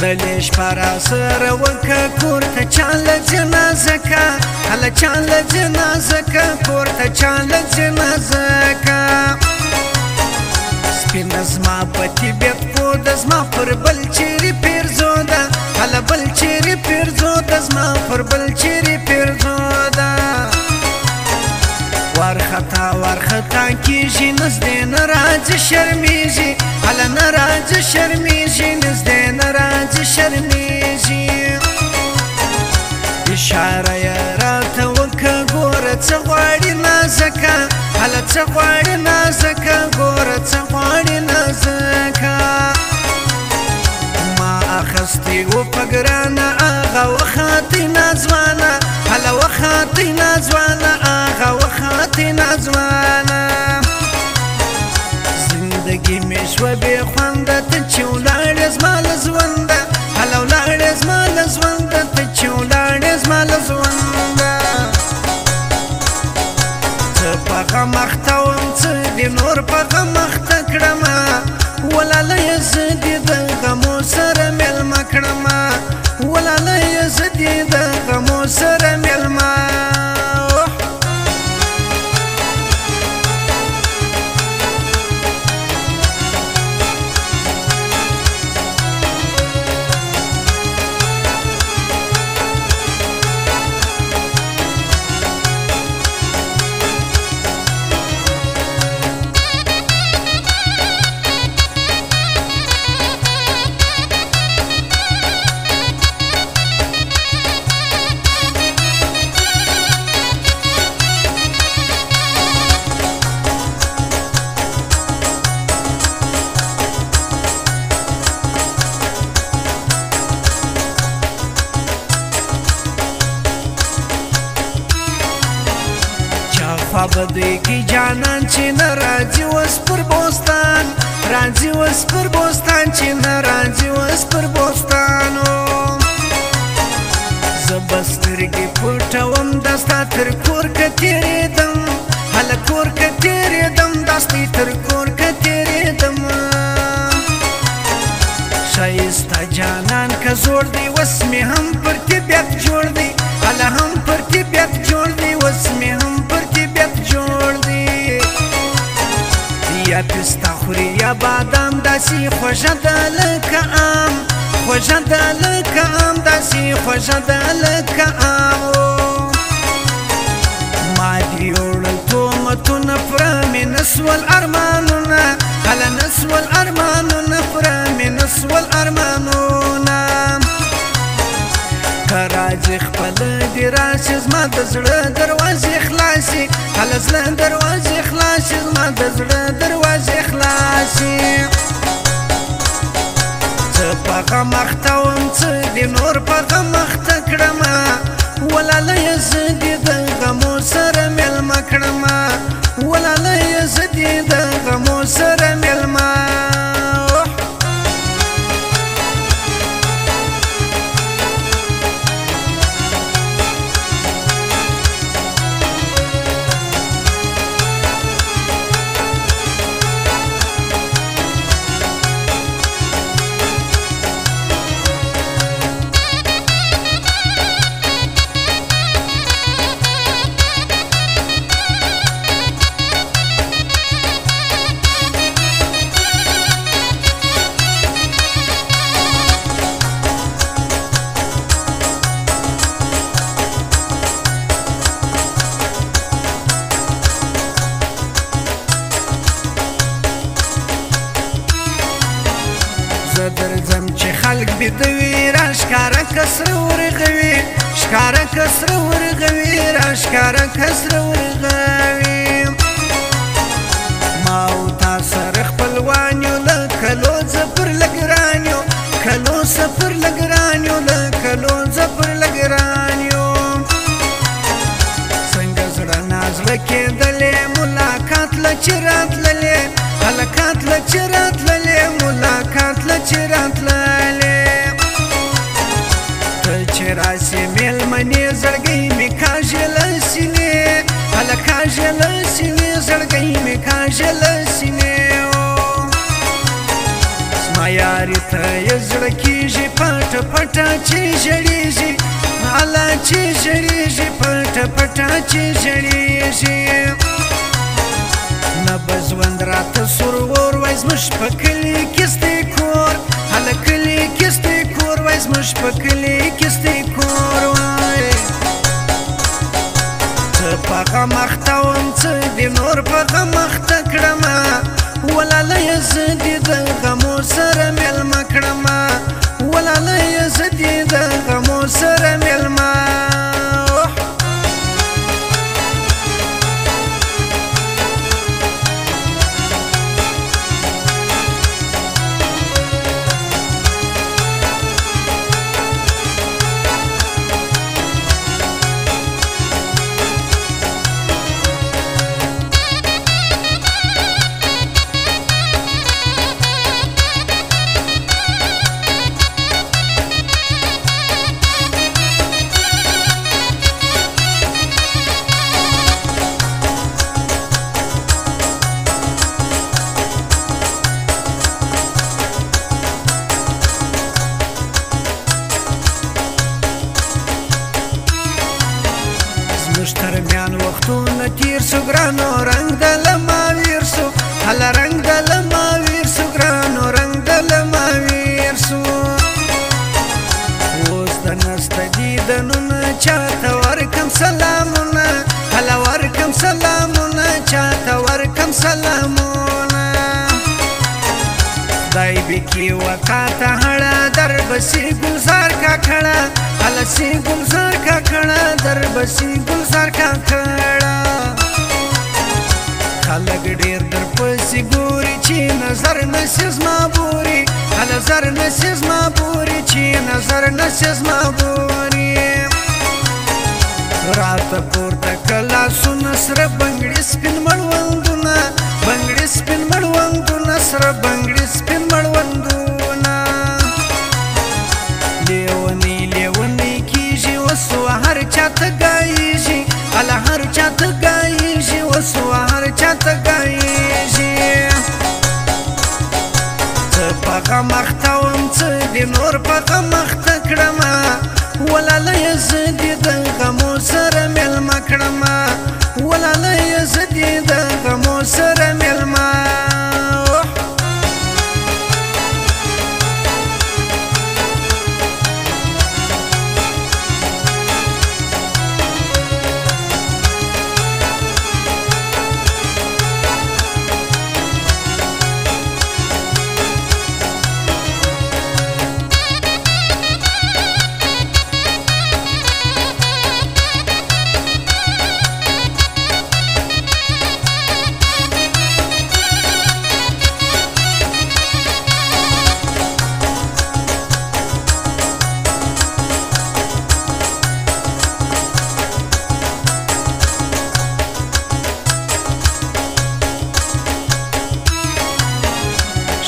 دلیش پارا سر وکا کورتا چال جنازه کا حالا چال جنازه کا کورتا چال جنازه کا سپین زما پتی بیت کود زما پر بل چیری پیرزو دا حالا بل چیری پیرزو دا زما پر بل چیری پیرزو دا وارخطا کیجی نزده نراج شرمیجی حالا نراج شرمیجی نزده نراج شرمیجی اشاره راته وکه ګوره څه غواړي نازکه هله څه غواړي نازکه ګوره څه غواړي نازکه ما اخستی و په ګرانه هغه وختې نازوانه هله وختې نازوانه هغه وختې نازوانه زندګي مې شوه بې خونده ته چې ولاړې زما له ژونده هله ولاړې زما له ژونده ته چې ولاړې زما له ژونده څه په غم اخته وم څه دې نور په غم اخته کړمه ولالیه زه دې د غمو سره مېلمه کړمه ولالیه زه دې د غمو سره مېلمه خوابدوی کی جانان چې نه راځي اوس پر بوستان راځي اوس پر بوستان چې نه راځي اوس پر بوستانو زه به سترګې پټوم دا ستا تر کور که تېرېدم هله کور که تېرېدم دا ستی تر کور که تېرېدم ښایسته جانان که زوړ دی اوس مې هم پر طبیعت جوړ دی هله هم پر طبیعت جوړ دی اوس مې هم یا پستا خوري یا بادام داسې خوږه ده لکه ام خوږه ده لکه ام داسې خوږه ده لکه ام ما دې یوړل تهمتونه پوره مې نه سول ارمانونه هله نه سول ارمانونه پوره مې نه سول ارمانونه که راځې خپله دې راشي زما د زړه دروازې خلاصې هله زړه دروازې خلاصې زما د زړه دروازې خلاصې څه په غم اخته وم څه دې نور په غم اخته کړمه ولالیه زه دې د غمو سره مېلمه کړمه ولالیه زه دې د غمو سره مېلمه زه درځم چې خلک بیده وي راښکاره که سره ورغوي ښکاره که سره ورغوي راښکاره که سره ورغوي ما او تا سره خپلوان یو له کلو زه پر لګران یو کلو زه پر لګران یو له کلو زه پر لګران یو څنګه زړه نازړه کېدلې ملاقات له چې راتللې هلکات له چې راتللې ملاقات له چې راتللې ته چې راسې مېلمنې زړګۍ مې کاږې له سینې هله کاږې له سینې زړګۍ مې کاږې له سینې زما یاري ته یې زړه کېږي پټه پټه چې ژړېږي الله چې ژړېږي پټه پټه چې ژړېږي نه به ژوند راته سور اور وای زموږ په کلي کې ستی کور هله کلي کې ستی کور وای زموږ په کلي کې ستی کور وای څه په غم اخته وم څه دې نور په غم اخته کړمه ولالیه زه دې د غمو سره مېلمه کړمه ولالیه زه دې د غمو سره مېلمه ترمیان وختونه تیر سو ګرانو رنګ د لماویر سو هله رنګ د لماویر سو ګرانو رنګ د لماویر سو اوس د نسته دیدنونه چاته ورکم سلامونه هله ورکم سلامونه چاته ورکم سلامونه خدای بکی وقاته هړه در بسی ګلزار کاکړه هله سی ګلزار کاکړه در بسی ګلزار کاکړه خلک ډېر در پسې ګوري چې نظر نسي زما بوري هله زر نسي زما بوري چې نظر نسي زما بوري راته پورته که لاسونه سره بنګړي سپین مړوندونه بنګړي سپین مړوندونه سره بنګړي سپین مړوندونه لیونی لیونی کېږي اوسو هر چاته ګایېږي هله هر چاته ګایېږي اوسو هر چاته ګایېږي څه په غم اخته وم څه دې نور په غم اخته کړمه ولالیه زه دې د غمو سره مېلمه کړمه ولالیه زه دې د غمو سره مېلمه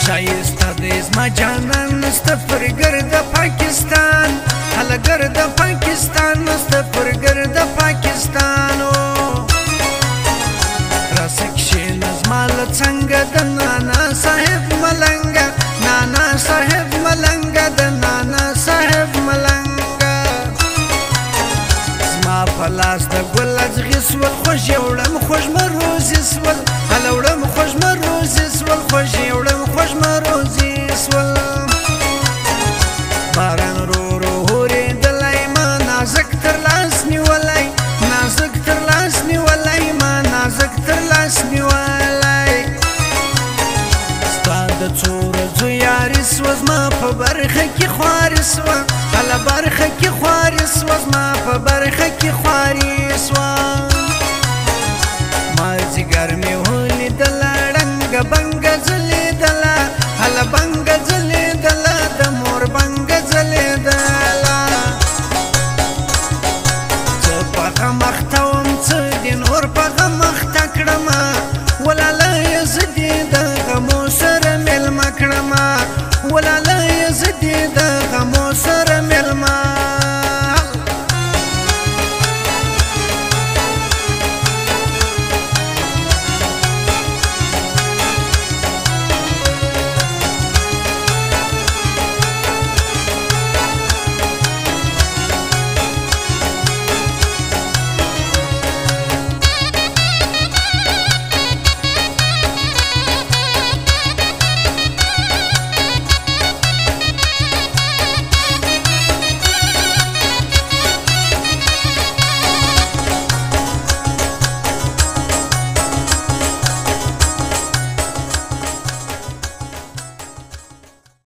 شایسته دی زما جانان سته پر ګرده پاکستان هله ګرده پاکستان سته پر ګرده پاکستان راسه کښېنه زما له څنګه د نانا صاحب ملنګه نانا صاحب ملنګه د نانا صاحب ملنګه زما په لاس د ګل اځغې سول خوږې وړم خوږمروزې سول هله وړم خوږمروزې سول خوږې وړم خوږمروزې سول باران رو رو هورېدلی ما نازک تر لاس نیولی نازک تر لاس نیولی ما نازک تر لاس نیولی ستا د څو ورځو یاري سوه زما په برخه کې خواري سوه هله برخه کې خواري سوه زما په برخه کې خواري سوه